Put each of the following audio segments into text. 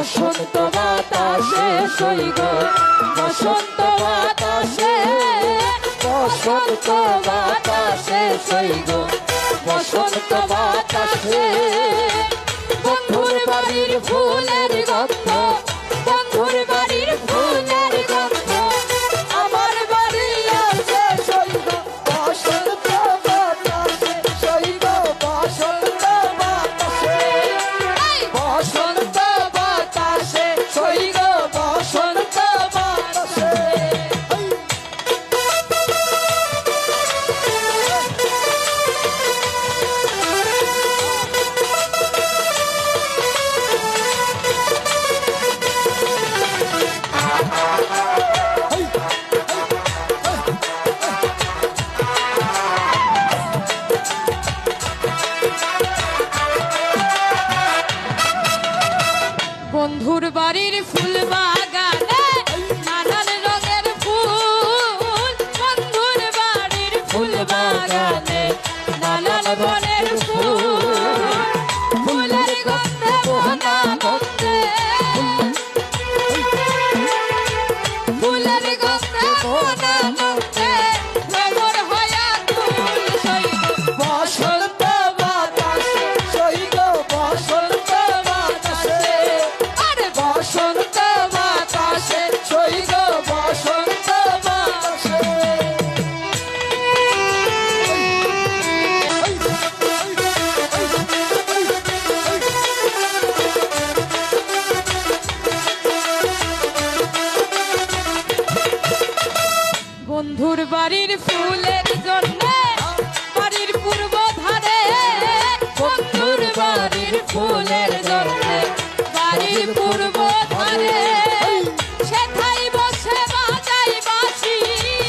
বসন্ত বাতাসে সইগ বসন্ত বাতাসে বসন্ত বাতাসে সইগ বসন্ত বাতাসে বন্ধুর বাড়ির ফুলের গন্ধ বন্ধুর বাড়ির ফুলের গন্ধ আমার বাড়ি আছে সইগ বসন্ত বাতাসে সইগ বসন্ত বাতাসে বসন্ত বাতাসে সইগ বসন্ত বাতাসে বন্ধুর বাড়ির ফুল বাগানে নানান রঙের ফুল বন্ধুর বাড়ির ফুল বাগানে নানান বনের ফুল ফুলের গন্ধে মোহনা গন্ধে ফুলের গন্ধে মোহনা গন্ধে ভ্রমর হয়া তুল সইগ বসন্ত বাতাসে সইগ বসন্ত বাতাসে বসন্ত বাতাসে সইগ বসন্ত বাতাসে বন্ধুর বাড়ির ফুলের জন্য বাড়ির পূর্ব ধারে বন্ধুর বাড়ির ফুলের জন্য বাড়ির পূর্ব ধারে সেথায় বসে বাজাই বাঁশি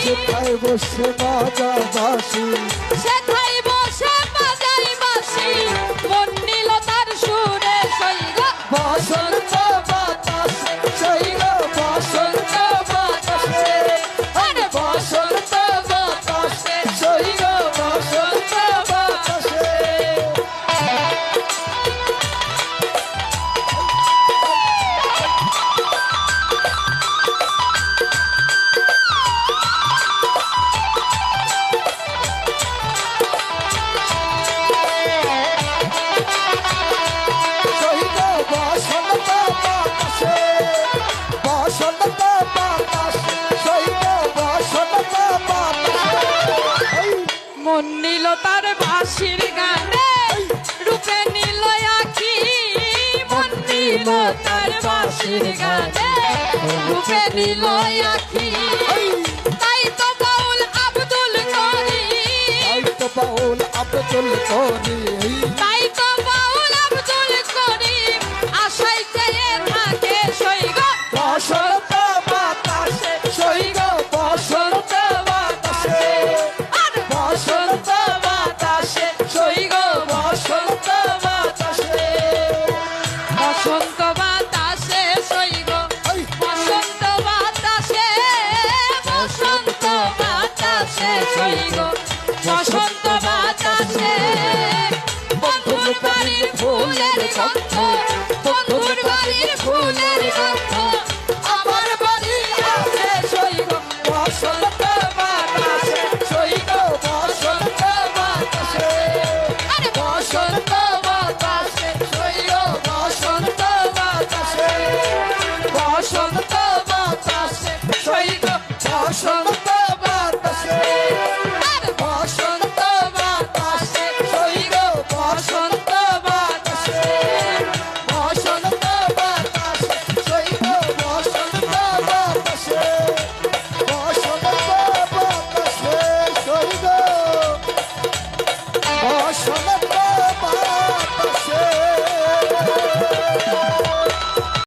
সেথায় বসে বাজা বাঁশি সেথায় বসে বাজাই বাঁশি মন নিল তার সুরে সইগ বসন্ত বাতাসে সইগ বসন্ত বাতাসে আরে বসন্ত বাতাসে সইগ বসন্ত বাতাসে সইগ বসন্ত বাতাসে বসন্ত বাতাসে সইগ বসন্ত বাতাসে মন নিল তার বাঁশির গানে রূপে নিল আখি মন নিল তার বাঁশির গানে রূপে নিল আখি তাই তো বাউল আব্দুল করিম তো বাউল আব্দুল করিম তাই তো বাউল আব্দুল করিম আশায় চেয়ে থাকে সইগ বসন্ত বাতাসে সইগ বসন্ত বাতাসে আর বসন্ত বাতাসে সইগ বসন্ত বাতাসে বসন্ত বাতাসে সইগ বসন্ত বাতাসে বসন্ত বাতাসে সইগ বসন্ত বাতাসে বন্ধুর বাড়ির ফুলের গন্ধ বন্ধুর বাড়ির ফুলের